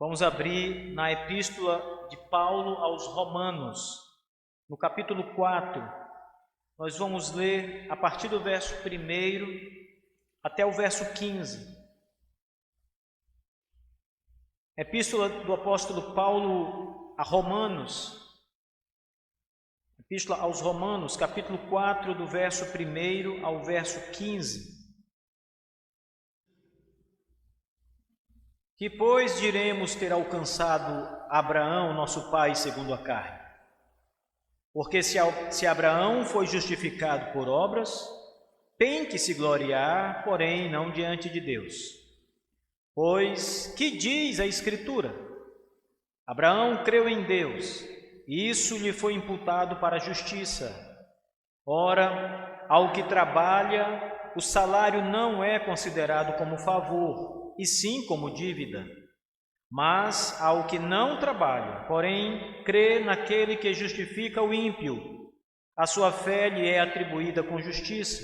Vamos abrir na Epístola de Paulo aos Romanos, no capítulo 4. Nós vamos ler a partir do verso 1 até o verso 15. Epístola do apóstolo Paulo a Romanos, Epístola aos Romanos, capítulo 4, do verso 1 ao verso 15. Que, pois, diremos ter alcançado Abraão, nosso pai, segundo a carne? Porque se Abraão foi justificado por obras, tem que se gloriar, porém não diante de Deus. Pois, que diz a Escritura? Abraão creu em Deus, e isso lhe foi imputado para a justiça. Ora, ao que trabalha, o salário não é considerado como favor, e sim como dívida. Mas ao que não trabalha, porém crê naquele que justifica o ímpio, a sua fé lhe é atribuída com justiça.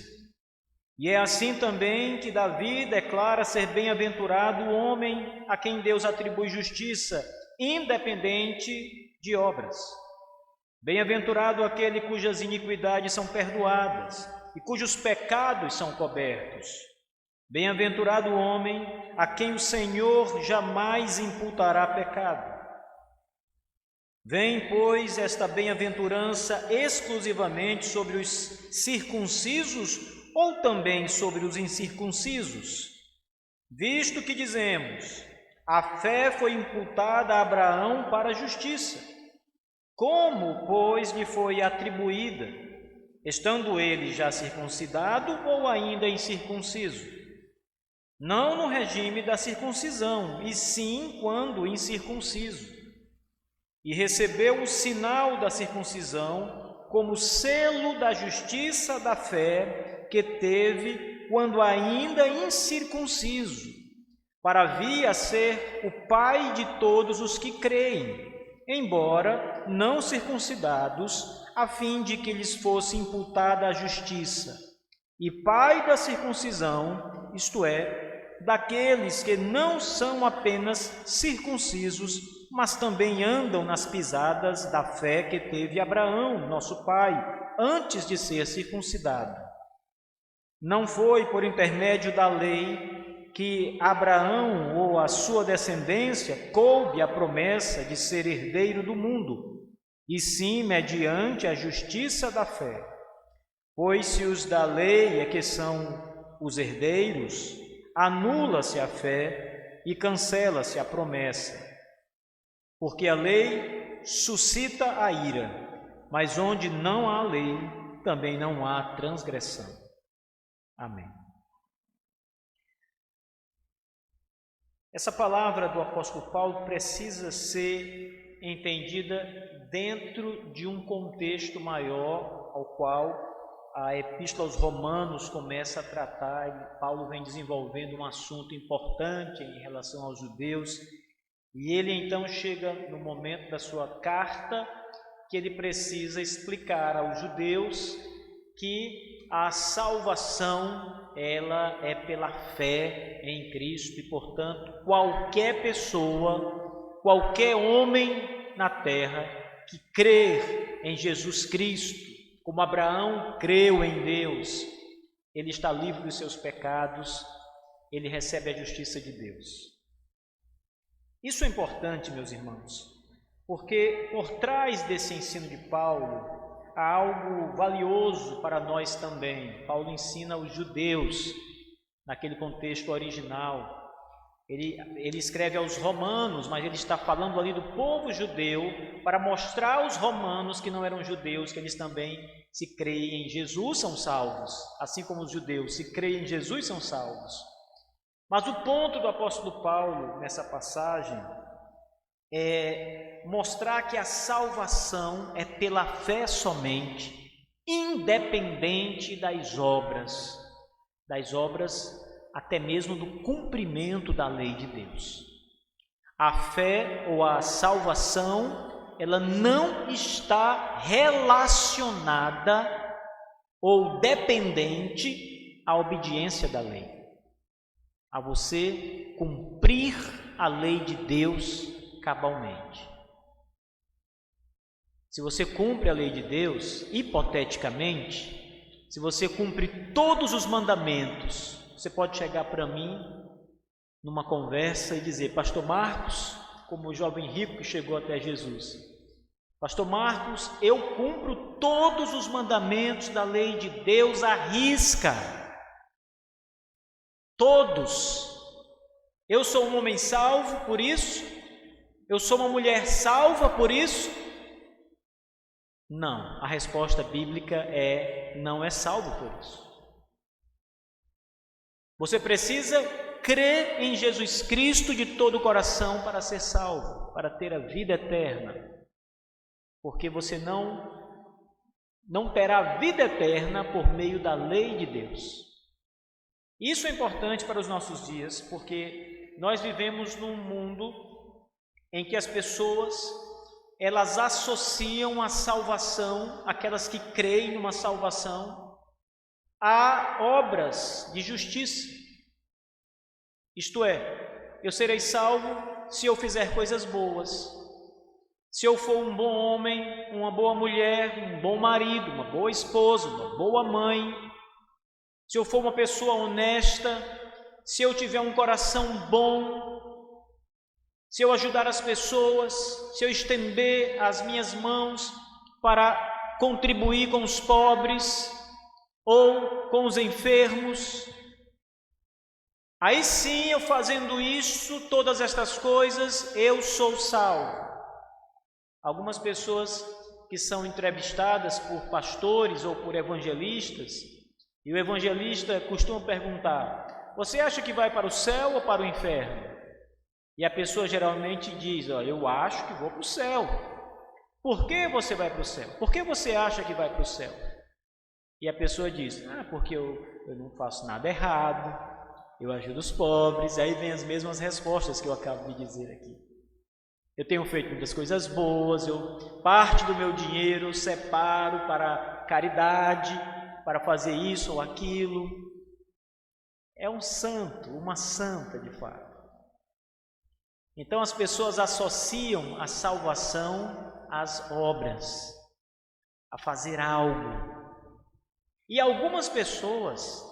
E é assim também que Davi declara ser bem-aventurado o homem a quem Deus atribui justiça, independente de obras. Bem-aventurado aquele cujas iniquidades são perdoadas e cujos pecados são cobertos. Bem-aventurado o homem a quem o Senhor jamais imputará pecado. Vem, pois, esta bem-aventurança exclusivamente sobre os circuncisos ou também sobre os incircuncisos? Visto que dizemos, a fé foi imputada a Abraão para a justiça. Como, pois, lhe foi atribuída, estando ele já circuncidado ou ainda incircunciso? Não no regime da circuncisão, e sim quando incircunciso. E recebeu o sinal da circuncisão como selo da justiça da fé que teve quando ainda incircunciso, para vir a ser o pai de todos os que creem, embora não circuncidados, a fim de que lhes fosse imputada a justiça, e pai da circuncisão, isto é, daqueles que não são apenas circuncisos, mas também andam nas pisadas da fé que teve Abraão, nosso pai, antes de ser circuncidado. Não foi por intermédio da lei que Abraão ou a sua descendência coube a promessa de ser herdeiro do mundo, e sim mediante a justiça da fé. Pois se os da lei é que são os herdeiros, anula-se a fé e cancela-se a promessa. Porque a lei suscita a ira, mas onde não há lei, também não há transgressão. Amém. Essa palavra do apóstolo Paulo precisa ser entendida dentro de um contexto maior ao qual a Epístola aos Romanos começa a tratar, e Paulo vem desenvolvendo um assunto importante em relação aos judeus, e ele então chega no momento da sua carta que ele precisa explicar aos judeus que a salvação ela é pela fé em Cristo e, portanto, qualquer pessoa, qualquer homem na terra que crer em Jesus Cristo, como Abraão creu em Deus, ele está livre dos seus pecados, ele recebe a justiça de Deus. Isso é importante, meus irmãos, porque por trás desse ensino de Paulo há algo valioso para nós também. Paulo ensina aos judeus, naquele contexto original. Ele escreve aos romanos, mas ele está falando ali do povo judeu para mostrar aos romanos que não eram judeus, que eles também, se creem em Jesus, são salvos, assim como os judeus, se creem em Jesus, são salvos. Mas o ponto do apóstolo Paulo nessa passagem é mostrar que a salvação é pela fé somente, independente das obras até mesmo do cumprimento da lei de Deus. A fé ou a salvação, ela não está relacionada ou dependente à obediência da lei, a você cumprir a lei de Deus cabalmente. Se você cumpre a lei de Deus, hipoteticamente, se você cumpre todos os mandamentos, você pode chegar para mim numa conversa e dizer: Pastor Marcos, como o jovem rico que chegou até Jesus, Pastor Marcos, eu cumpro todos os mandamentos da lei de Deus à risca. Todos. Eu sou um homem salvo por isso? Eu sou uma mulher salva por isso? Não, a resposta bíblica é: não é salvo por isso. Você precisa crer em Jesus Cristo de todo o coração para ser salvo, para ter a vida eterna, porque você não terá vida eterna por meio da lei de Deus. Isso é importante para os nossos dias, porque nós vivemos num mundo em que as pessoas, elas associam a salvação, aquelas que creem numa salvação, a obras de justiça. Isto é, eu serei salvo se eu fizer coisas boas, se eu for um bom homem, uma boa mulher, um bom marido, uma boa esposa, uma boa mãe, se eu for uma pessoa honesta, se eu tiver um coração bom, se eu ajudar as pessoas, se eu estender as minhas mãos para contribuir com os pobres ou com os enfermos, aí sim, eu fazendo isso, todas estas coisas, eu sou salvo. Algumas pessoas que são entrevistadas por pastores ou por evangelistas, e o evangelista costuma perguntar: você acha que vai para o céu ou para o inferno? E a pessoa geralmente diz: eu acho que vou para o céu. Por que você vai para o céu? Por que você acha que vai para o céu? E a pessoa diz: porque eu não faço nada errado, eu ajudo os pobres. Aí vem as mesmas respostas que eu acabo de dizer aqui. Eu tenho feito muitas coisas boas, parte do meu dinheiro eu separo para caridade, para fazer isso ou aquilo. É um santo, uma santa de fato. Então as pessoas associam a salvação às obras, a fazer algo. E algumas pessoas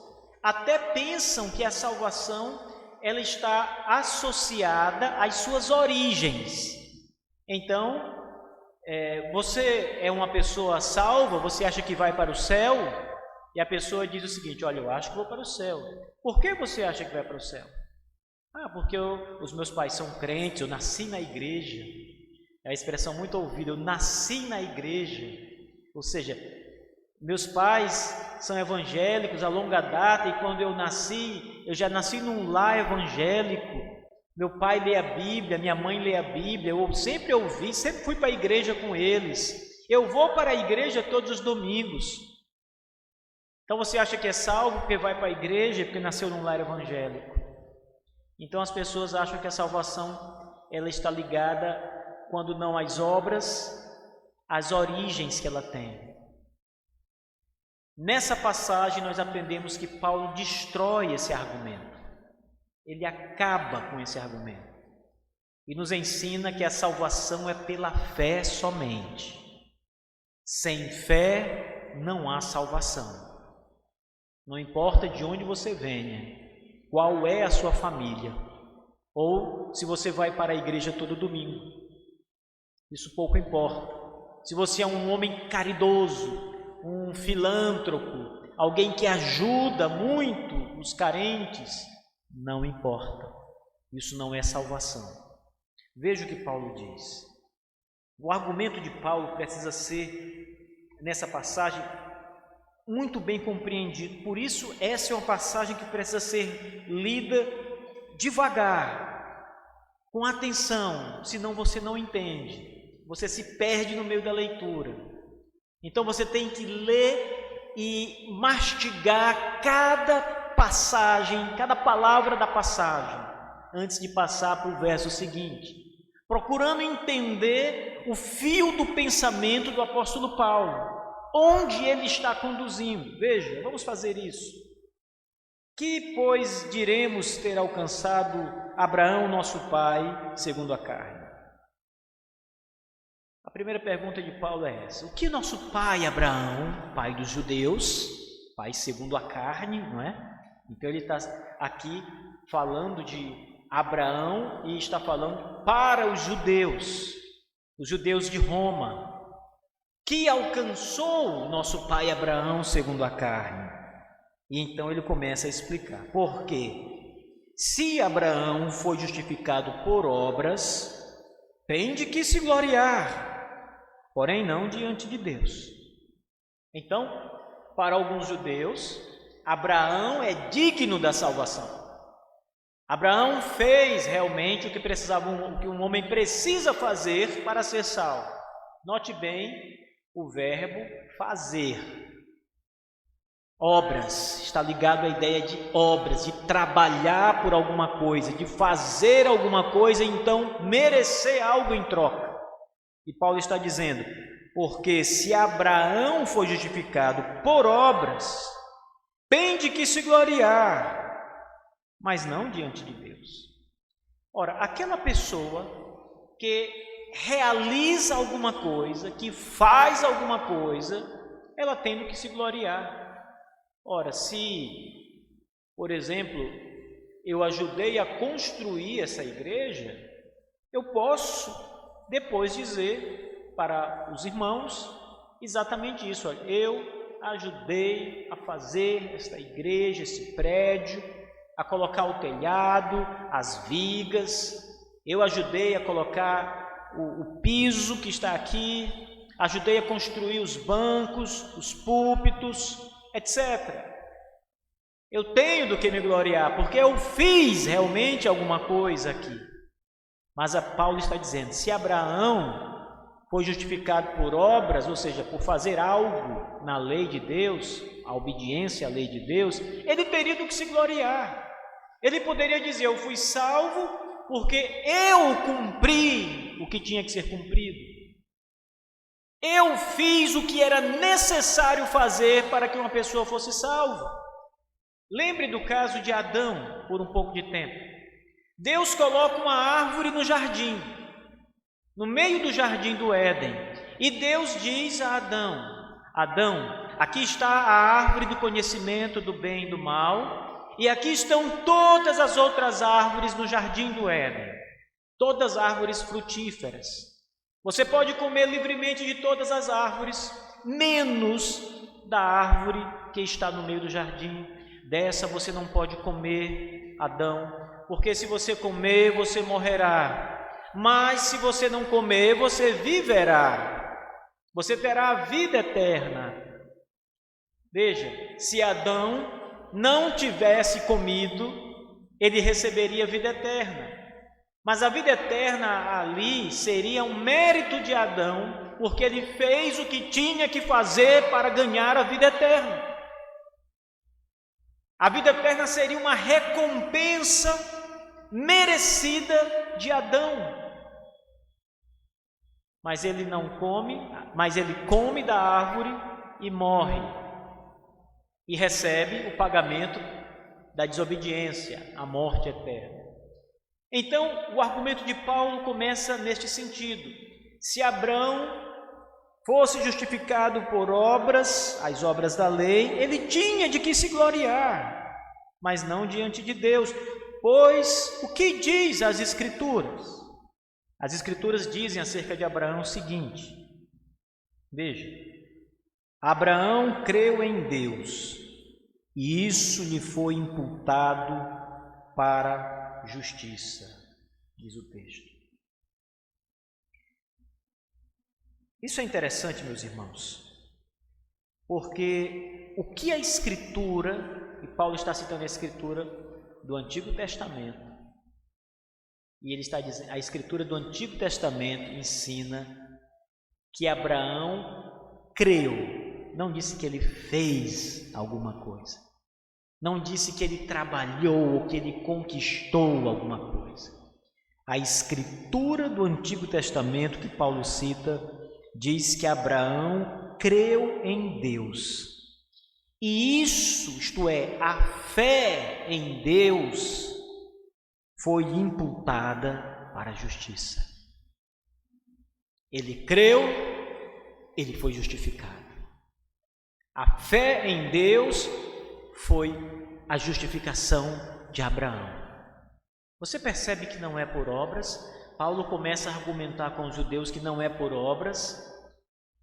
até pensam que a salvação ela está associada às suas origens. Então, você é uma pessoa salva, você acha que vai para o céu? E a pessoa diz o seguinte: eu acho que vou para o céu. Por que você acha que vai para o céu? Porque os meus pais são crentes, eu nasci na igreja. É a expressão muito ouvida: eu nasci na igreja. Ou seja, meus pais são evangélicos a longa data, e quando eu já nasci num lar evangélico. Meu pai lê a Bíblia, minha mãe lê a Bíblia, eu sempre ouvi, sempre fui para a igreja com eles. Eu vou para a igreja todos os domingos. Então você acha que é salvo porque vai para a igreja, porque nasceu num lar evangélico. Então as pessoas acham que a salvação ela está ligada, quando não às obras, às origens que ela tem. Nessa passagem nós aprendemos que Paulo destrói esse argumento. Ele acaba com esse argumento e nos ensina que a salvação é pela fé somente. Sem fé não há salvação. Não importa de onde você venha, qual é a sua família, ou se você vai para a igreja todo domingo. Isso pouco importa. Se você é um homem caridoso, um filântropo, alguém que ajuda muito os carentes, não importa. Isso não é salvação. Veja o que Paulo diz. O argumento de Paulo precisa ser, nessa passagem, muito bem compreendido. Por isso, essa é uma passagem que precisa ser lida devagar, com atenção, senão você não entende. Você se perde no meio da leitura. Então você tem que ler e mastigar cada passagem, cada palavra da passagem, antes de passar para o verso seguinte, procurando entender o fio do pensamento do apóstolo Paulo, onde ele está conduzindo. Veja, vamos fazer isso. Que, pois, diremos ter alcançado Abraão, nosso pai, segundo a carne? A primeira pergunta de Paulo é essa: o que nosso pai Abraão, pai dos judeus, pai segundo a carne, não é? Então ele está aqui falando de Abraão e está falando para os judeus de Roma, que alcançou nosso pai Abraão segundo a carne. E então ele começa a explicar. Porque se Abraão foi justificado por obras, tem de que se gloriar, porém não diante de Deus. Então, para alguns judeus, Abraão é digno da salvação. Abraão fez realmente o que um homem precisa fazer para ser salvo. Note bem o verbo fazer. Obras, está ligado à ideia de obras, de trabalhar por alguma coisa, de fazer alguma coisa, então merecer algo em troca. E Paulo está dizendo, porque se Abraão foi justificado por obras, tem de que se gloriar, mas não diante de Deus. Ora, aquela pessoa que realiza alguma coisa, que faz alguma coisa, ela tem que se gloriar. Ora, se, por exemplo, eu ajudei a construir essa igreja, eu posso depois dizer para os irmãos exatamente isso. Olha, eu ajudei a fazer esta igreja, esse prédio, a colocar o telhado, as vigas, eu ajudei a colocar o piso que está aqui, ajudei a construir os bancos, os púlpitos, etc. Eu tenho do que me gloriar, porque eu fiz realmente alguma coisa aqui. Mas Paulo está dizendo, se Abraão foi justificado por obras, ou seja, por fazer algo na lei de Deus, a obediência à lei de Deus, ele teria do que se gloriar. Ele poderia dizer, eu fui salvo porque eu cumpri o que tinha que ser cumprido. Eu fiz o que era necessário fazer para que uma pessoa fosse salva. Lembre do caso de Adão, por um pouco de tempo. Deus coloca uma árvore no jardim, no meio do jardim do Éden, e Deus diz a Adão, Adão, aqui está a árvore do conhecimento do bem e do mal, e aqui estão todas as outras árvores no jardim do Éden, todas árvores frutíferas. Você pode comer livremente de todas as árvores, menos da árvore que está no meio do jardim. Dessa você não pode comer, Adão, porque se você comer, você morrerá. Mas se você não comer, você viverá. Você terá a vida eterna. Veja, se Adão não tivesse comido, ele receberia vida eterna. Mas a vida eterna ali seria um mérito de Adão, porque ele fez o que tinha que fazer para ganhar a vida eterna. A vida eterna seria uma recompensa merecida de Adão. Mas ele não come, mas ele come da árvore e morre. E recebe o pagamento da desobediência, a morte eterna. Então, o argumento de Paulo começa neste sentido. Se Abraão fosse justificado por obras, as obras da lei, ele tinha de que se gloriar, mas não diante de Deus. Pois, o que diz as Escrituras? As Escrituras dizem acerca de Abraão o seguinte, veja, Abraão creu em Deus, e isso lhe foi imputado para justiça, diz o texto. Isso é interessante, meus irmãos, porque o que a Escritura, e Paulo está citando a Escritura do Antigo Testamento, e ele está dizendo, a Escritura do Antigo Testamento ensina que Abraão creu, não disse que ele fez alguma coisa. Não disse que ele trabalhou ou que ele conquistou alguma coisa. A Escritura do Antigo Testamento que Paulo cita diz que Abraão creu em Deus E isso, isto é, a fé em Deus, foi imputada para a justiça. Ele creu, ele foi justificado. A fé em Deus foi a justificação de Abraão. Você percebe que não é por obras? Paulo começa a argumentar com os judeus que não é por obras,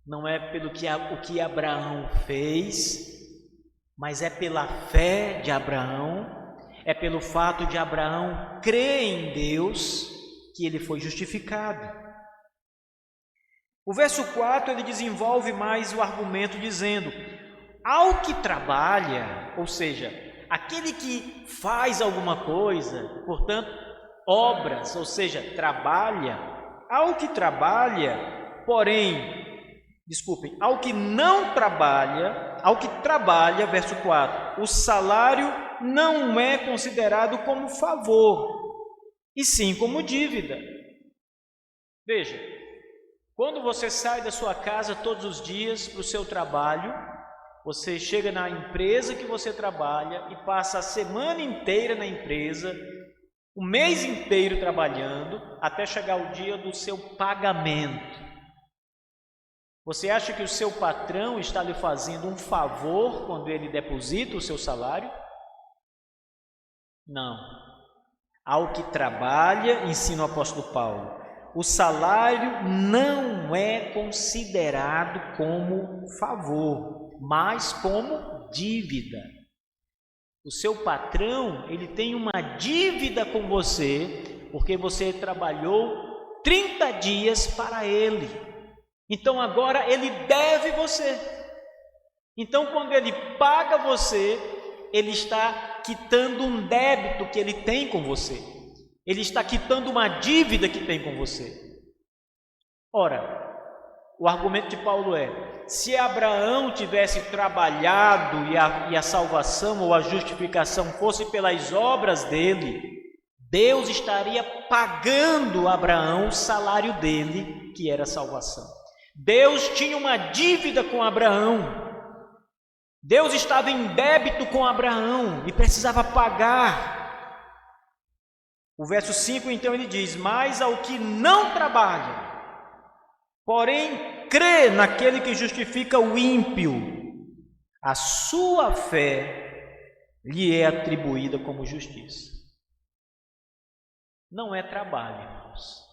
não é pelo que o que Abraão fez, mas é pela fé de Abraão, é pelo fato de Abraão crer em Deus que ele foi justificado. O verso 4 ele desenvolve mais o argumento dizendo: ao que trabalha, ou seja, aquele que faz alguma coisa, portanto, obras, ou seja, trabalha, ao que trabalha, ao que não trabalha, ao que trabalha, verso 4, o salário não é considerado como favor, e sim como dívida. Veja, quando você sai da sua casa todos os dias para o seu trabalho, você chega na empresa que você trabalha e passa a semana inteira na empresa, o mês inteiro trabalhando, até chegar o dia do seu pagamento. Você acha que o seu patrão está lhe fazendo um favor quando ele deposita o seu salário? Não. Ao que trabalha, ensina o apóstolo Paulo, o salário não é considerado como favor, mas como dívida. O seu patrão, ele tem uma dívida com você, porque você trabalhou 30 dias para ele. Então agora ele deve você. Então quando ele paga você, ele está quitando um débito que ele tem com você. Ele está quitando uma dívida que tem com você. Ora, o argumento de Paulo é: se Abraão tivesse trabalhado e a salvação ou a justificação fosse pelas obras dele, Deus estaria pagando a Abraão o salário dele, que era a salvação. Deus tinha uma dívida com Abraão. Deus estava em débito com Abraão e precisava pagar. O verso 5 então ele diz: mas ao que não trabalha, porém crê naquele que justifica o ímpio, a sua fé lhe é atribuída como justiça. Não é trabalho, irmãos.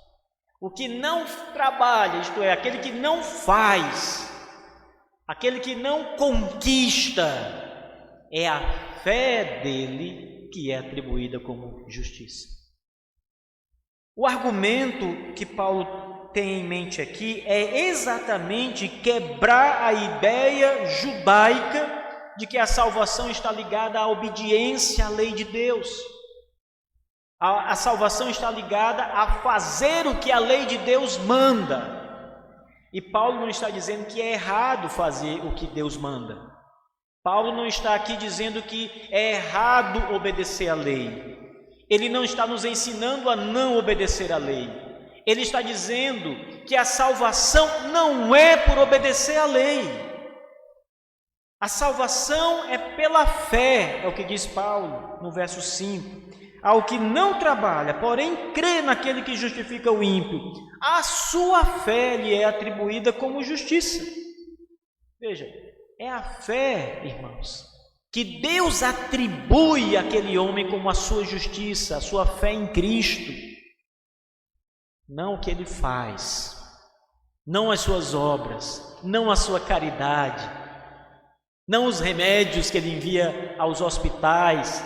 O que não trabalha, isto é, aquele que não faz, aquele que não conquista, é a fé dele que é atribuída como justiça. O argumento que Paulo tem em mente aqui é exatamente quebrar a ideia judaica de que a salvação está ligada à obediência à lei de Deus. A salvação está ligada a fazer o que a lei de Deus manda. E Paulo não está dizendo que é errado fazer o que Deus manda. Paulo não está aqui dizendo que é errado obedecer à lei. Ele não está nos ensinando a não obedecer à lei. Ele está dizendo que a salvação não é por obedecer à lei. A salvação é pela fé, é o que diz Paulo no verso 5. Ao que não trabalha, porém crê naquele que justifica o ímpio, a sua fé lhe é atribuída como justiça. Veja, é a fé, irmãos, que Deus atribui àquele homem como a sua justiça, a sua fé em Cristo. Não o que ele faz, não as suas obras, não a sua caridade, não os remédios que ele envia aos hospitais,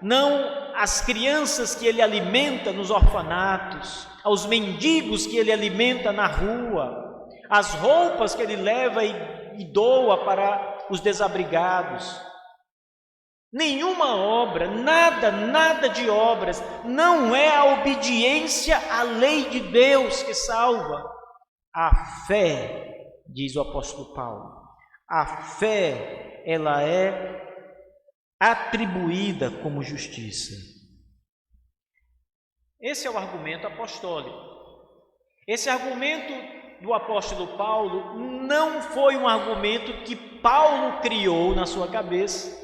não as crianças que ele alimenta nos orfanatos, aos mendigos que ele alimenta na rua, as roupas que ele leva e doa para os desabrigados. Nenhuma obra, nada de obras, não é a obediência à lei de Deus que salva. A fé, diz o apóstolo Paulo, a fé, ela é atribuída como justiça. Esse é o argumento apostólico. Esse argumento do apóstolo Paulo não foi um argumento que Paulo criou na sua cabeça,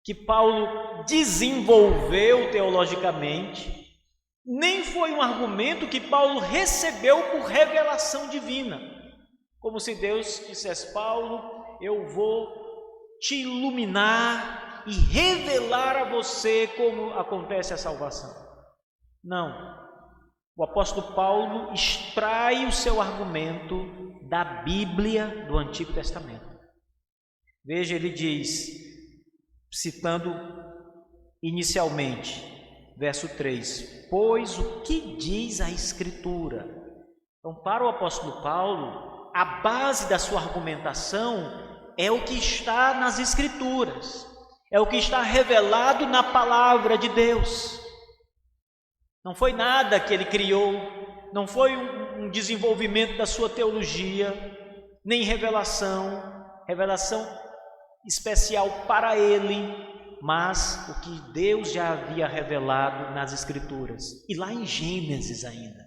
que Paulo desenvolveu teologicamente, nem foi um argumento que Paulo recebeu por revelação divina, como se Deus dissesse: Paulo, eu vou te iluminar e revelar a você como acontece a salvação. Não. O apóstolo Paulo extrai o seu argumento da Bíblia do Antigo Testamento. Veja, ele diz, citando inicialmente, verso 3: pois o que diz a Escritura? Então, para o apóstolo Paulo, a base da sua argumentação é o que está nas Escrituras, é o que está revelado na palavra de Deus. Não foi nada que ele criou, não foi um desenvolvimento da sua teologia, nem revelação especial para ele, mas o que Deus já havia revelado nas Escrituras. E lá em Gênesis ainda.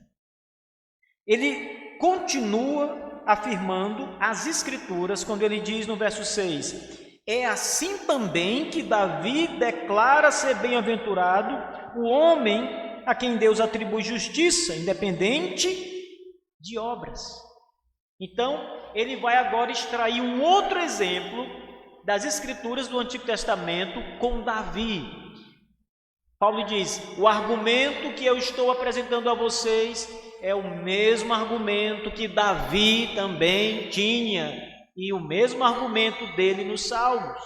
Ele continua afirmando as Escrituras quando ele diz no verso 6: é assim também que Davi declara ser bem-aventurado o homem a quem Deus atribui justiça, independente de obras. Então, ele vai agora extrair um outro exemplo das Escrituras do Antigo Testamento com Davi. Paulo diz: o argumento que eu estou apresentando a vocês é o mesmo argumento que Davi também tinha, e o mesmo argumento dele nos Salmos.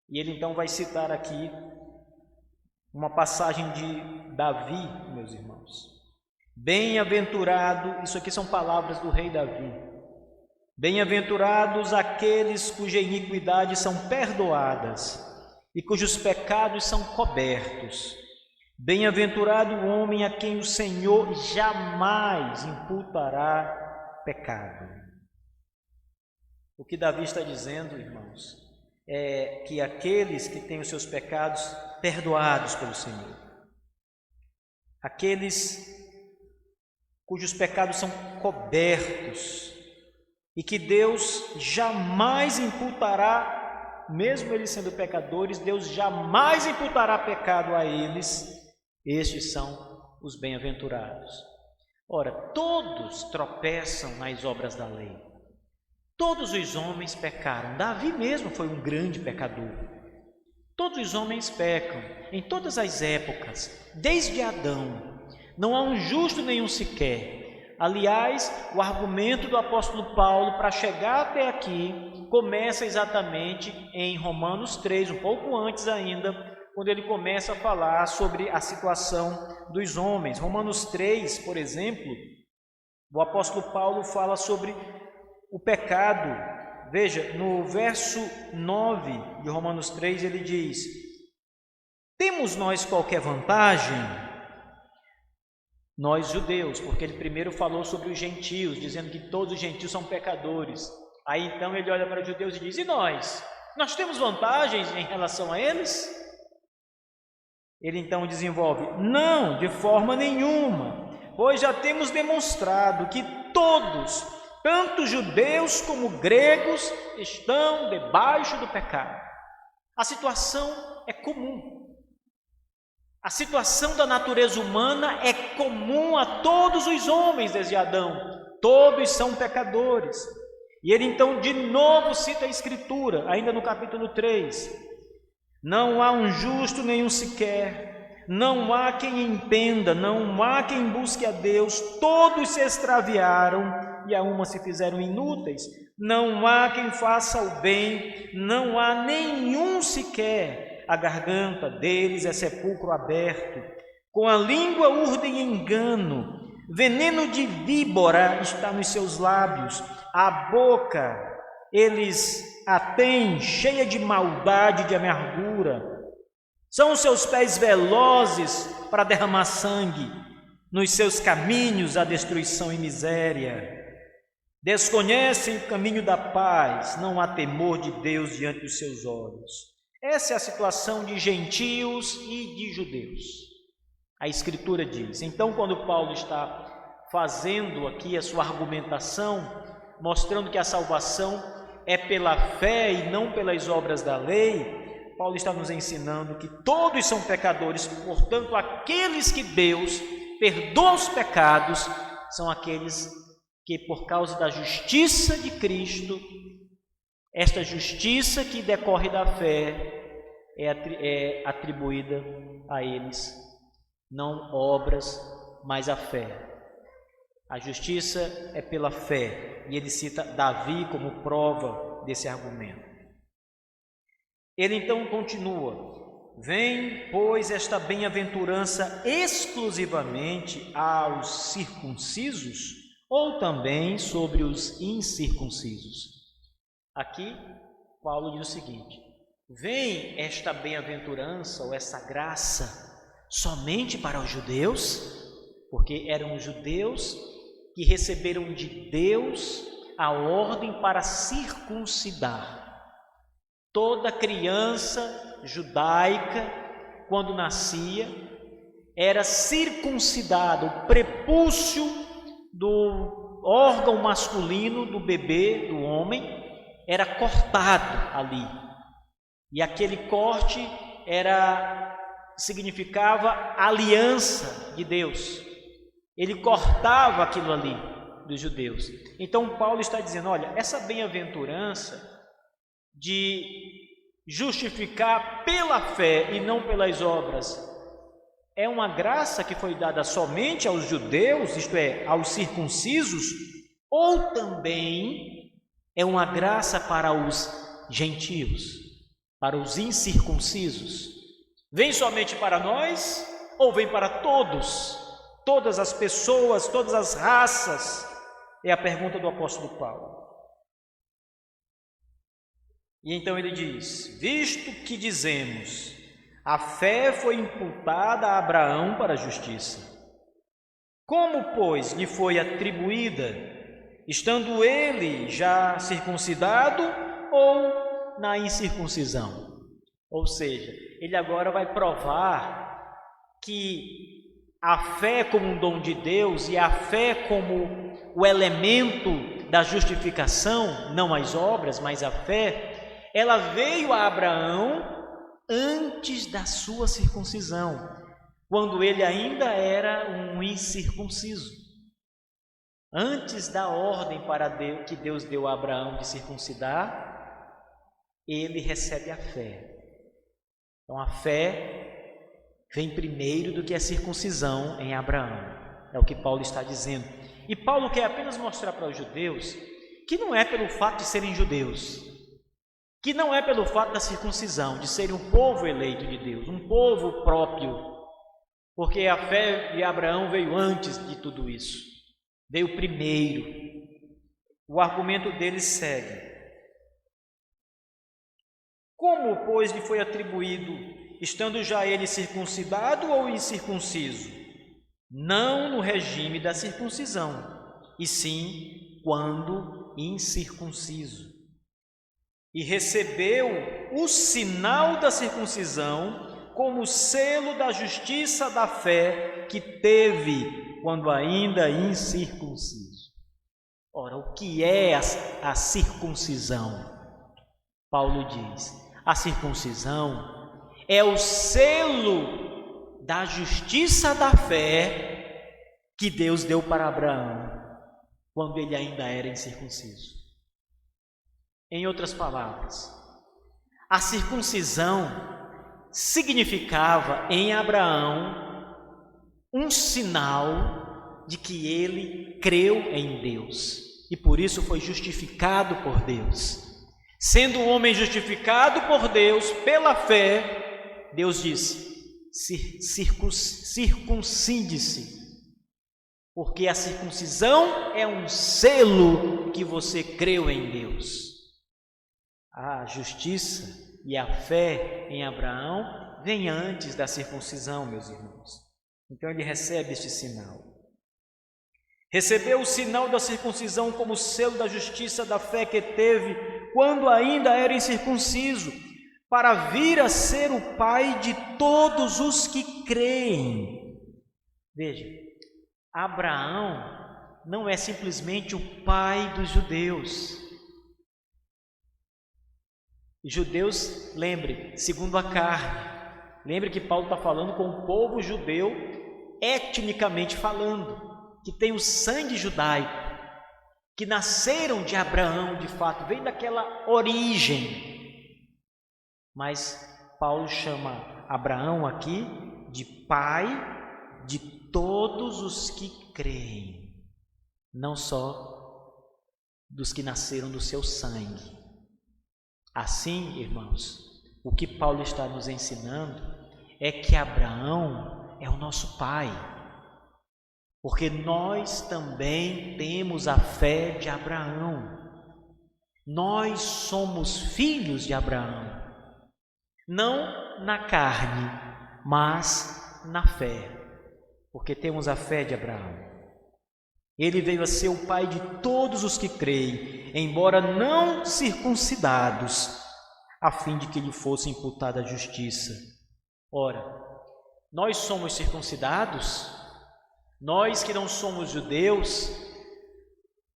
E ele então vai citar aqui uma passagem de Davi, meus irmãos. Bem-aventurado, isso aqui são palavras do rei Davi. Bem-aventurados aqueles cuja iniquidades são perdoadas e cujos pecados são cobertos. Bem-aventurado o homem a quem o Senhor jamais imputará pecado. O que Davi está dizendo, irmãos, é que aqueles que têm os seus pecados perdoados pelo Senhor, aqueles cujos pecados são cobertos e que Deus jamais imputará, mesmo eles sendo pecadores, Deus jamais imputará pecado a eles. Estes são os bem-aventurados. Ora, todos tropeçam nas obras da lei. Todos os homens pecaram. Davi mesmo foi um grande pecador. Todos os homens pecam, em todas as épocas, desde Adão. Não há um justo nenhum sequer. Aliás, o argumento do apóstolo Paulo para chegar até aqui começa exatamente em Romanos 3, um pouco antes ainda, quando ele começa a falar sobre a situação dos homens. Romanos 3, por exemplo, o apóstolo Paulo fala sobre o pecado. Veja, no verso 9 de Romanos 3, ele diz: temos nós qualquer vantagem? Nós judeus, porque ele primeiro falou sobre os gentios, dizendo que todos os gentios são pecadores. Aí então ele olha para os judeus e diz: e nós? Nós temos vantagens em relação a eles? Ele então desenvolve: não, de forma nenhuma, pois já temos demonstrado que todos, tanto judeus como gregos, estão debaixo do pecado. A situação é comum. A situação da natureza humana é comum a todos os homens desde Adão. Todos são pecadores. E ele então de novo cita a Escritura, ainda no capítulo 3. Não há um justo nenhum sequer, não há quem entenda, não há quem busque a Deus, todos se extraviaram e a uma se fizeram inúteis. Não há quem faça o bem, não há nenhum sequer. A garganta deles é sepulcro aberto, com a língua urdem engano, veneno de víbora está nos seus lábios, a boca eles a têm cheia de maldade e de amargura. São os seus pés velozes para derramar sangue, nos seus caminhos a destruição e miséria. Desconhecem o caminho da paz, não há temor de Deus diante dos seus olhos. Essa é a situação de gentios e de judeus. A Escritura diz. Então, quando Paulo está fazendo aqui a sua argumentação, mostrando que a salvação é pela fé e não pelas obras da lei, Paulo está nos ensinando que todos são pecadores, portanto, aqueles que Deus perdoa os pecados são aqueles que, por causa da justiça de Cristo, esta justiça que decorre da fé é atribuída a eles, não obras, mas a fé. A justiça é pela fé, e ele cita Davi como prova desse argumento. Ele então continua: vem, pois, esta bem-aventurança exclusivamente aos circuncisos ou também sobre os incircuncisos? Aqui, Paulo diz o seguinte: vem esta bem-aventurança ou essa graça somente para os judeus, porque eram os judeus que receberam de Deus a ordem para circuncidar. Toda criança judaica, quando nascia, era circuncidada, o prepúcio do órgão masculino do bebê, do homem, era cortado ali. E aquele corte significava aliança de Deus. Ele cortava aquilo ali dos judeus. Então Paulo está dizendo: olha, essa bem-aventurança de justificar pela fé e não pelas obras é uma graça que foi dada somente aos judeus, isto é, aos circuncisos, ou também é uma graça para os gentios, para os incircuncisos? Vem somente para nós ou vem para todos? Todas as pessoas, todas as raças? É a pergunta do apóstolo Paulo. E então ele diz: visto que dizemos, a fé foi imputada a Abraão para a justiça, como, pois, lhe foi atribuída, estando ele já circuncidado ou na incircuncisão? Ou seja, ele agora vai provar que a fé como um dom de Deus e a fé como o elemento da justificação, não as obras, mas a fé, ela veio a Abraão antes da sua circuncisão, quando ele ainda era um incircunciso. Antes da ordem que Deus deu a Abraão de circuncidar, ele recebe a fé. Então a fé vem primeiro do que a circuncisão em Abraão. É o que Paulo está dizendo. E Paulo quer apenas mostrar para os judeus que não é pelo fato de serem judeus, que não é pelo fato da circuncisão, de serem um povo eleito de Deus, um povo próprio, porque a fé de Abraão veio antes de tudo isso, veio primeiro. O argumento dele segue: como, pois, lhe foi atribuído, estando já ele circuncidado ou incircunciso? Não no regime da circuncisão, e sim quando incircunciso. E recebeu o sinal da circuncisão como selo da justiça da fé que teve quando ainda incircunciso. Ora, o que é a circuncisão? Paulo diz: a circuncisão é o selo da justiça da fé que Deus deu para Abraão quando ele ainda era incircunciso. Em outras palavras, a circuncisão significava em Abraão um sinal de que ele creu em Deus e por isso foi justificado por Deus. Sendo o homem justificado por Deus pela fé, Deus disse: circuncide-se, porque a circuncisão é um selo que você creu em Deus. A justiça e a fé em Abraão vem antes da circuncisão, meus irmãos. Então ele recebe este sinal. Recebeu o sinal da circuncisão como selo da justiça da fé que teve quando ainda era incircunciso, para vir a ser o pai de todos os que creem. Veja, Abraão não é simplesmente o pai dos judeus. Judeus, lembre, segundo a carne. Lembre que Paulo está falando com o povo judeu, etnicamente falando, que tem o sangue judaico, que nasceram de Abraão, de fato, vem daquela origem. Mas Paulo chama Abraão aqui de pai de todos os que creem, não só dos que nasceram do seu sangue. Assim, irmãos, o que Paulo está nos ensinando é que Abraão é o nosso pai, porque nós também temos a fé de Abraão. Nós somos filhos de Abraão, não na carne, mas na fé, porque temos a fé de Abraão. Ele veio a ser o pai de todos os que creem, embora não circuncidados, a fim de que lhe fosse imputada a justiça. Ora, nós somos circuncidados? Nós que não somos judeus,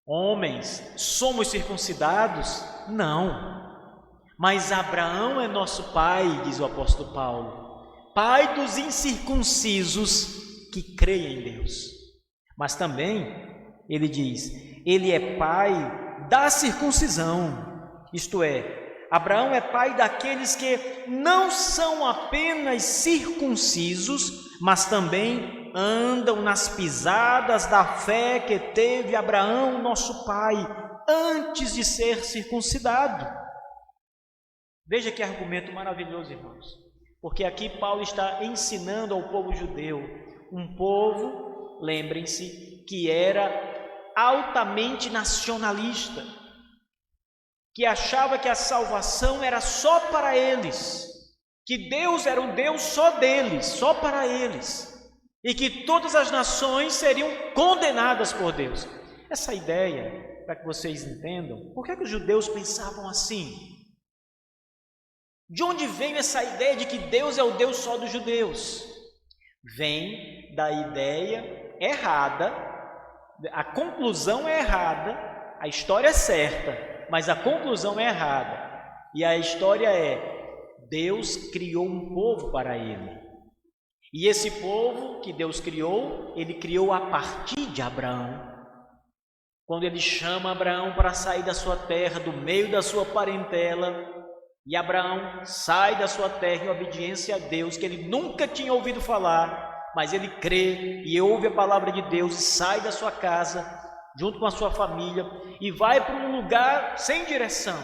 homens, somos circuncidados? Não. Mas Abraão é nosso pai, diz o apóstolo Paulo, pai dos incircuncisos que creem em Deus. Mas também ele diz, ele é pai da circuncisão, isto é, Abraão é pai daqueles que não são apenas circuncisos, mas também andam nas pisadas da fé que teve Abraão, nosso pai, antes de ser circuncidado. Veja que argumento maravilhoso, irmãos, porque aqui Paulo está ensinando ao povo judeu, um povo, lembrem-se, que era altamente nacionalista, que achava que a salvação era só para eles, que Deus era um Deus só deles, só para eles, e que todas as nações seriam condenadas por Deus. Essa ideia, para que vocês entendam, por que os judeus pensavam assim? De onde veio essa ideia de que Deus é o Deus só dos judeus? Vem da ideia errada, a conclusão é errada, a história é certa, mas a conclusão é errada. E a história é, Deus criou um povo para ele. E esse povo que Deus criou, ele criou a partir de Abraão. Quando ele chama Abraão para sair da sua terra, do meio da sua parentela, e Abraão sai da sua terra em obediência a Deus, que ele nunca tinha ouvido falar, mas ele crê e ouve a palavra de Deus e sai da sua casa, junto com a sua família, e vai para um lugar sem direção.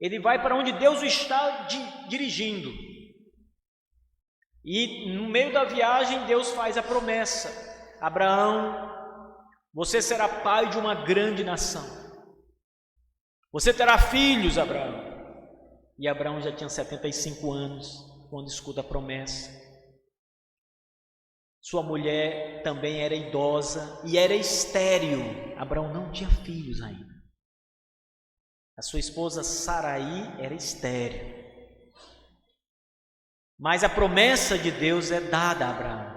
Ele vai para onde Deus o está dirigindo. E no meio da viagem, Deus faz a promessa: Abraão, você será pai de uma grande nação. Você terá filhos, Abraão. E Abraão já tinha 75 anos quando escuta a promessa. Sua mulher também era idosa e era estéril. Abraão não tinha filhos ainda. A sua esposa Sarai era estéril. Mas a promessa de Deus é dada a Abraão.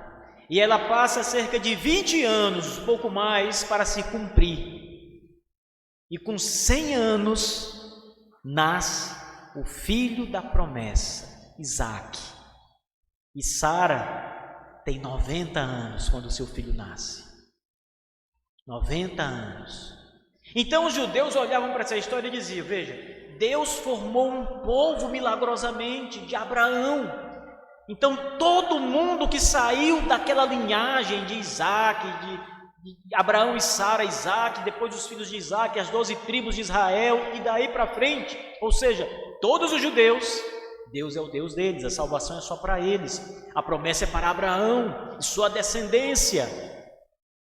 E ela passa cerca de 20 anos, pouco mais, para se cumprir. E com 100 anos, nasce o filho da promessa, Isaque. E Sara tem 90 anos quando seu filho nasce. 90 anos. Então os judeus olhavam para essa história e diziam, veja, Deus formou um povo milagrosamente de Abraão. Então todo mundo que saiu daquela linhagem de Isaque, de Abraão e Sara, Isaque, depois os filhos de Isaque, as 12 tribos de Israel e daí para frente, ou seja, todos os judeus, Deus é o Deus deles, a salvação é só para eles, a promessa é para Abraão e sua descendência.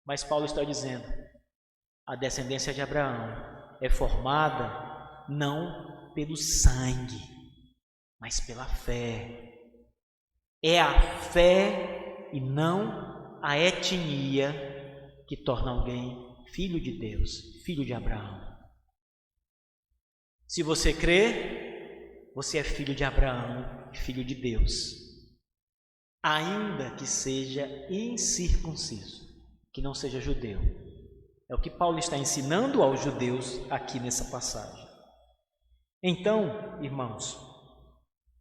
Mas Paulo está dizendo, a descendência de Abraão é formada não pelo sangue, mas pela fé. É a fé e não a etnia que torna alguém filho de Deus, filho de Abraão. Se você crê, você é filho de Abraão, filho de Deus, ainda que seja incircunciso. que não seja judeu. É o que Paulo está ensinando aos judeus aqui nessa passagem. Então, irmãos,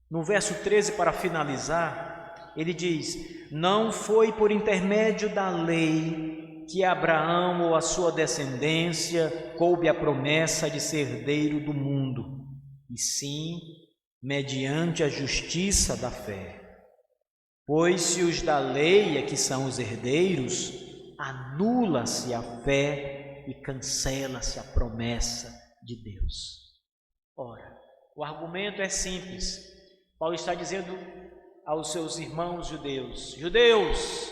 no verso 13, para finalizar, ele diz: não foi por intermédio da lei que Abraão ou a sua descendência coube a promessa de ser herdeiro do mundo, e sim mediante a justiça da fé. Pois se os da lei é que são os herdeiros, anula-se a fé e cancela-se a promessa de Deus. Ora, o argumento é simples. Paulo está dizendo aos seus irmãos judeus: judeus,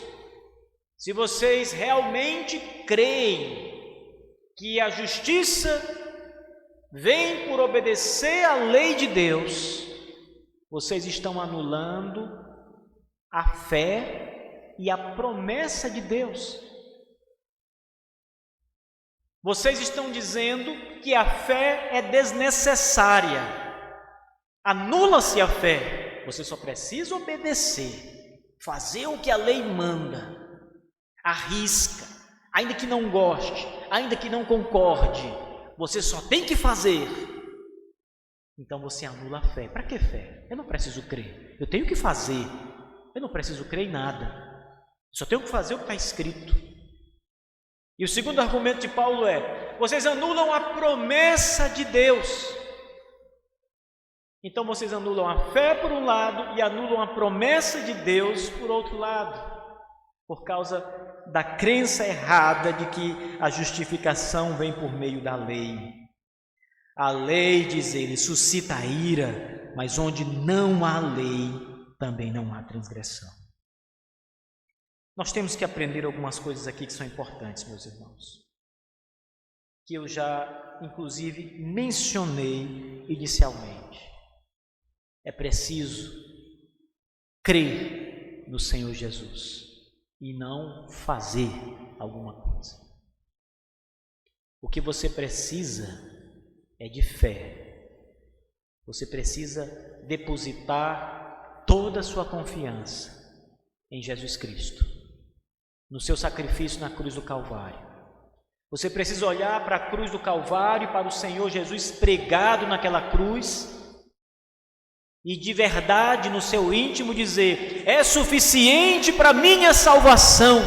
se vocês realmente creem que a justiça vem por obedecer à lei de Deus, vocês estão anulando a fé e a promessa de Deus. Vocês estão dizendo que a fé é desnecessária. Anula-se a fé. Você só precisa obedecer, fazer o que a lei manda. Arrisca, ainda que não goste, ainda que não concorde, você só tem que fazer. Então você anula a fé. Para que fé? Eu não preciso crer, eu tenho que fazer. Eu não preciso crer em nada, só tenho que fazer o que está escrito. E o segundo argumento de Paulo é: vocês anulam a promessa de Deus. Então vocês anulam a fé por um lado e anulam a promessa de Deus por outro lado, por causa da crença errada de que a justificação vem por meio da lei. A lei, diz ele, suscita a ira, mas onde não há lei, também não há transgressão. Nós temos que aprender algumas coisas aqui que são importantes, meus irmãos, que eu já, inclusive, mencionei inicialmente. É preciso crer no Senhor Jesus e não fazer alguma coisa. O que você precisa é de fé. Você precisa depositar toda a sua confiança em Jesus Cristo, no seu sacrifício na cruz do Calvário. Você precisa olhar para a cruz do Calvário, para o Senhor Jesus pregado naquela cruz, e de verdade no seu íntimo dizer: é suficiente para minha salvação.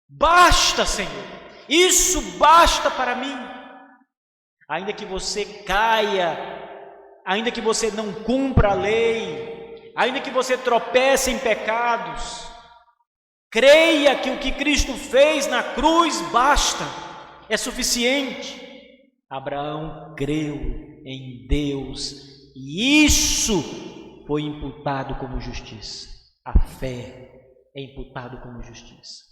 Basta, Senhor, isso basta para mim. Ainda que você caia, ainda que você não cumpra a lei, ainda que você tropece em pecados, creia que o que Cristo fez na cruz basta, é suficiente. Abraão creu em Deus e isso foi imputado como justiça. A fé é imputado como justiça.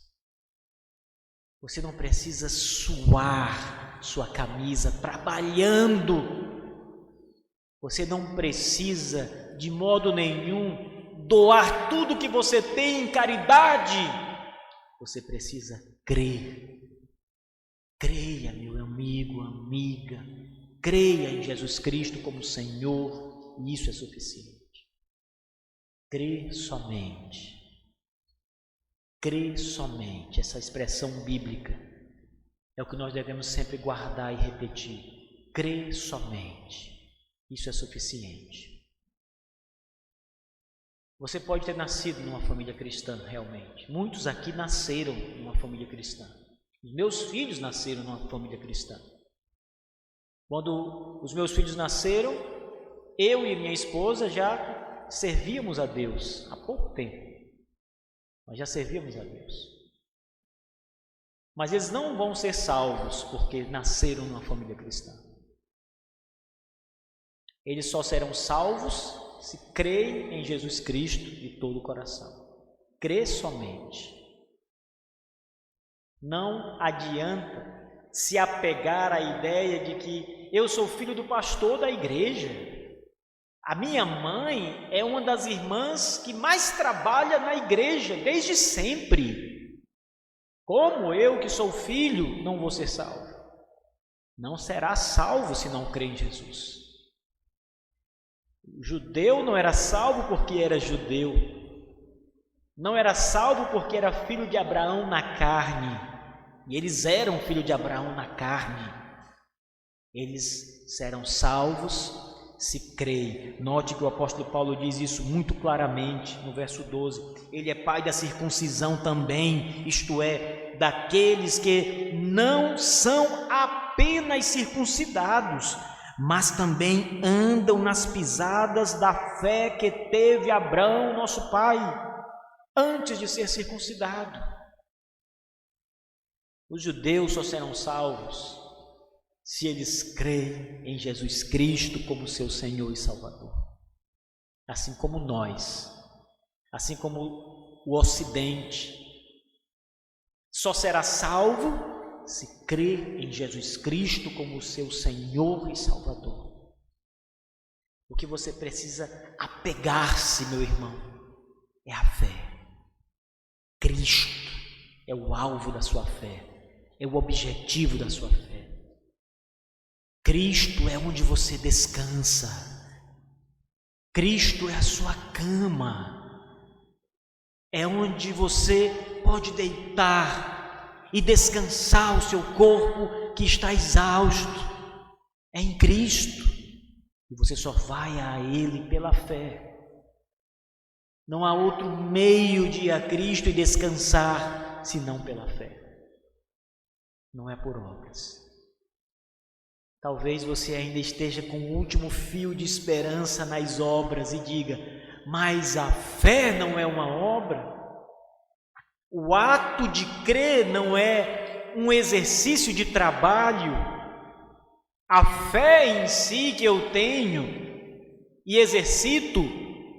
Você não precisa suar sua camisa trabalhando. Você não precisa de modo nenhum doar tudo que você tem em caridade. Você precisa crer. Creia, meu amigo, amiga. Creia em Jesus Cristo como Senhor, e isso é suficiente. Crê somente. Crê somente. Essa expressão bíblica é o que nós devemos sempre guardar e repetir. Crê somente. Isso é suficiente. Você pode ter nascido numa família cristã, realmente. Muitos aqui nasceram numa família cristã. Os meus filhos nasceram numa família cristã. Quando os meus filhos nasceram, eu e minha esposa já servíamos a Deus há pouco tempo. Nós já servíamos a Deus. Mas eles não vão ser salvos porque nasceram numa família cristã. Eles só serão salvos se creem em Jesus Cristo de todo o coração. Crê somente. Não adianta se apegar à ideia de que eu sou filho do pastor da igreja. A minha mãe é uma das irmãs que mais trabalha na igreja desde sempre. Como eu, que sou filho, não vou ser salvo? Não será salvo se não crer em Jesus. O judeu não era salvo porque era judeu. Não era salvo porque era filho de Abraão na carne. E eles eram filho de Abraão na carne. Eles serão salvos se creem. Note que o apóstolo Paulo diz isso muito claramente no verso 12. Ele é pai da circuncisão também, isto é, daqueles que não são apenas circuncidados, mas também andam nas pisadas da fé que teve Abraão, nosso pai, antes de ser circuncidado. Os judeus só serão salvos se eles creem em Jesus Cristo como seu Senhor e Salvador. Assim como nós, assim como o Ocidente, só será salvo se crer em Jesus Cristo como seu Senhor e Salvador. O que você precisa apegar-se, meu irmão, é a fé. Cristo é o alvo da sua fé, é o objetivo da sua fé. Cristo é onde você descansa. Cristo é a sua cama. É onde você pode deitar e descansar o seu corpo que está exausto. É em Cristo. E você só vai a Ele pela fé. Não há outro meio de ir a Cristo e descansar senão pela fé. Não é por obras. Talvez você ainda esteja com o último fio de esperança nas obras e diga: mas a fé não é uma obra? O ato de crer não é um exercício de trabalho? A fé em si que eu tenho e exercito,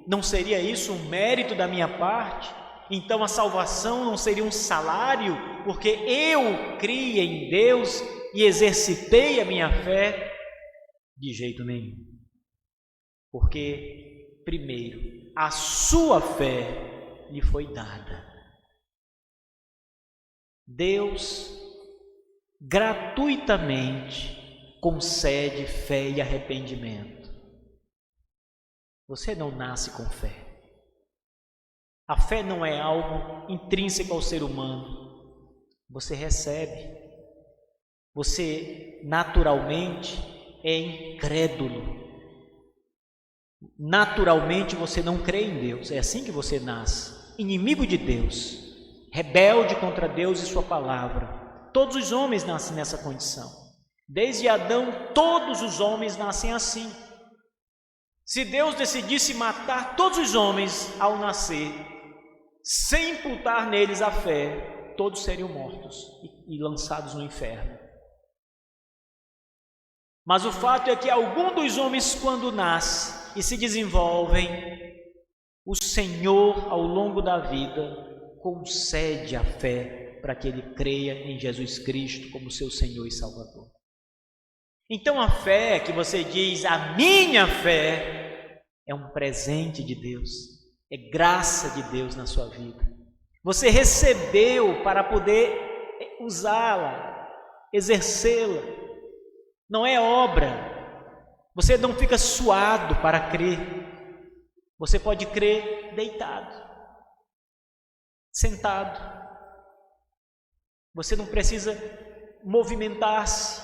não seria isso um mérito da minha parte? Então a salvação não seria um salário, porque eu criei em Deus e exercitei a minha fé? De jeito nenhum. Porque, primeiro, a sua fé lhe foi dada. Deus gratuitamente concede fé e arrependimento. Você não nasce com fé. A fé não é algo intrínseco ao ser humano. Você recebe. Você naturalmente é incrédulo. Naturalmente você não crê em Deus. É assim que você nasce. Inimigo de Deus. Rebelde contra Deus e sua palavra. Todos os homens nascem nessa condição. Desde Adão, todos os homens nascem assim. Se Deus decidisse matar todos os homens ao nascer, sem imputar neles a fé, todos seriam mortos e lançados no inferno. Mas o fato é que algum dos homens, quando nasce e se desenvolvem, o Senhor, ao longo da vida, concede a fé para que ele creia em Jesus Cristo como seu Senhor e Salvador. Então a fé que você diz, a minha fé, é um presente de Deus, é graça de Deus na sua vida. Você recebeu para poder usá-la, exercê-la. Não é obra. Você não fica suado para crer. Você pode crer deitado, sentado. Você não precisa movimentar-se.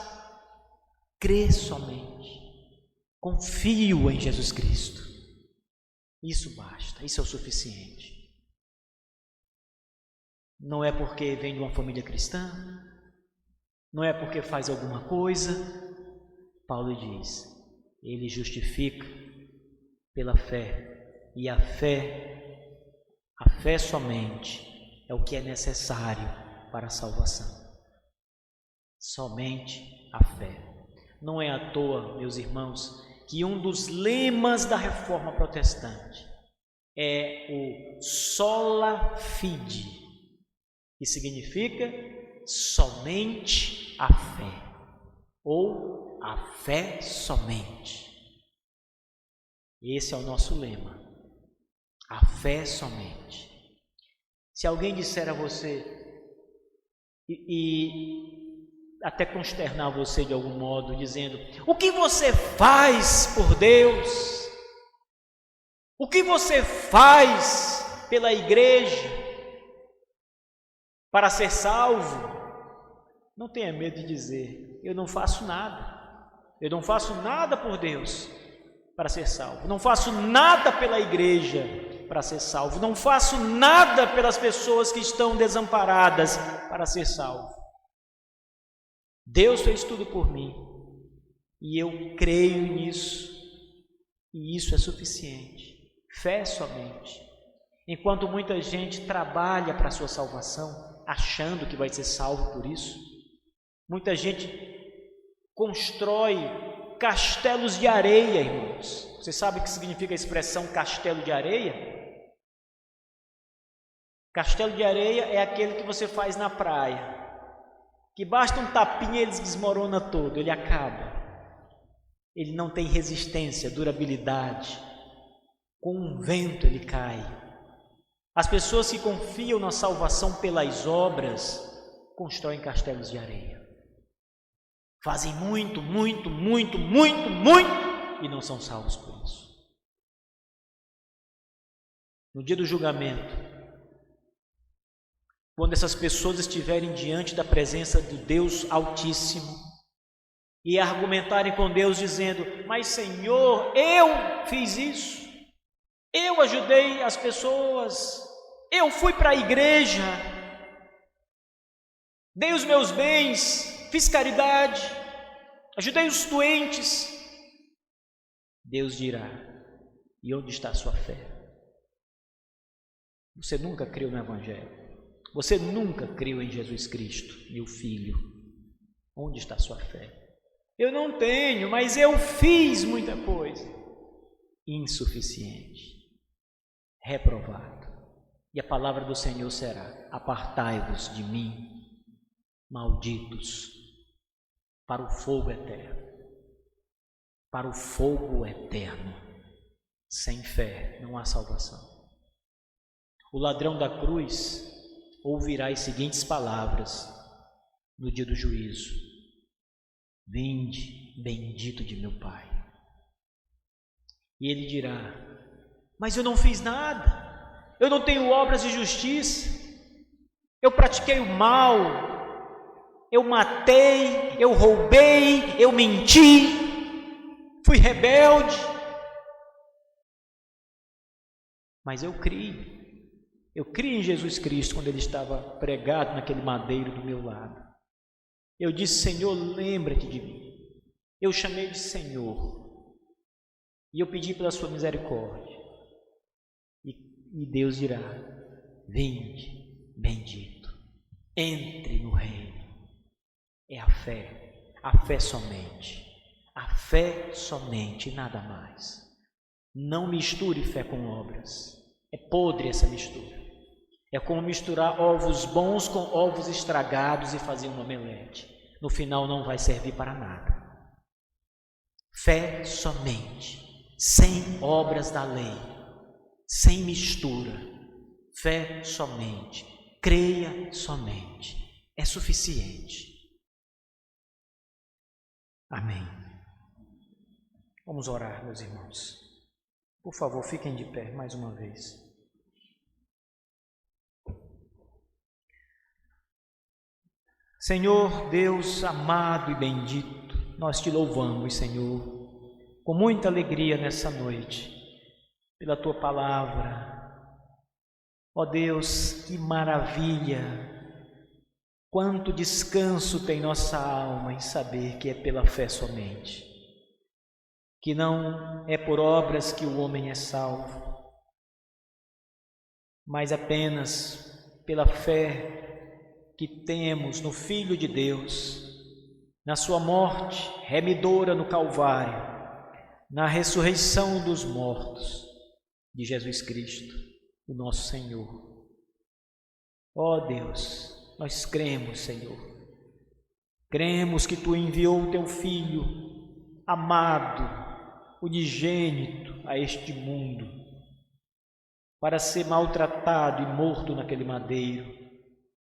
Crê somente. Confio em Jesus Cristo. Isso basta, isso é o suficiente. Não é porque vem de uma família cristã, não é porque faz alguma coisa. Paulo diz, ele justifica pela fé, e a fé somente é o que é necessário para a salvação. Somente a fé. Não é à toa, meus irmãos, que um dos lemas da Reforma Protestante é o sola fide, que significa somente a fé, ou a fé somente. Esse é o nosso lema, a fé somente. Se alguém disser a você e até consternar você de algum modo, dizendo: o que você faz por Deus? O que você faz pela igreja para ser salvo, não tenha medo de dizer: eu não faço nada, eu não faço nada por Deus para ser salvo, não faço nada pela igreja para ser salvo, não faço nada pelas pessoas que estão desamparadas para ser salvo. Deus fez tudo por mim e eu creio nisso, e isso é suficiente. Fé somente. Enquanto muita gente trabalha para a sua salvação, achando que vai ser salvo por isso, muita gente constrói castelos de areia, irmãos. Você sabe o que significa a expressão castelo de areia? Castelo de areia é aquele que você faz na praia, que basta um tapinha e ele desmorona todo, ele acaba. Ele não tem resistência, durabilidade. Com um vento ele cai. As pessoas que confiam na salvação pelas obras constroem castelos de areia. Fazem muito e não são salvos por isso. No dia do julgamento, quando essas pessoas estiverem diante da presença do Deus Altíssimo e argumentarem com Deus dizendo: mas Senhor, eu fiz isso, eu ajudei as pessoas, eu fui para a igreja, dei os meus bens, fiz caridade, ajudei os doentes. Deus dirá: e onde está a sua fé? Você nunca creu no Evangelho, você nunca creu em Jesus Cristo, meu Filho. Onde está a sua fé? Eu não tenho, mas eu fiz muita coisa. Insuficiente, reprovado. E a palavra do Senhor será: apartai-vos de mim, malditos, para o fogo eterno. Para o fogo eterno. Sem fé não há salvação. O ladrão da cruz ouvirá as seguintes palavras no dia do juízo: vinde, bendito de meu Pai. E ele dirá: mas eu não fiz nada, eu não tenho obras de justiça, eu pratiquei o mal, eu matei, eu roubei, eu menti, fui rebelde. Mas eu criei em Jesus Cristo quando ele estava pregado naquele madeiro do meu lado. Eu disse: Senhor, lembra-te de mim. Eu chamei de Senhor e eu pedi pela sua misericórdia. E Deus dirá: vinde, bendito, entre no reino. É a fé somente, a fé somente e nada mais. Não misture fé com obras. É podre essa mistura. É como misturar ovos bons com ovos estragados e fazer um omelete. No final não vai servir para nada. Fé somente, sem obras da lei, sem mistura. Fé somente, creia somente. É suficiente. Amém. Vamos orar, meus irmãos. Por favor, fiquem de pé mais uma vez. Senhor Deus amado e bendito, nós te louvamos, Senhor, com muita alegria nessa noite, pela tua palavra. Ó Deus, que maravilha, quanto descanso tem nossa alma em saber que é pela fé somente, que não é por obras que o homem é salvo, mas apenas pela fé que temos no Filho de Deus, na sua morte remidora no Calvário, na ressurreição dos mortos de Jesus Cristo, o nosso Senhor. Ó Deus, nós cremos, Senhor, cremos que Tu enviou o Teu Filho amado, unigênito a este mundo, para ser maltratado e morto naquele madeiro,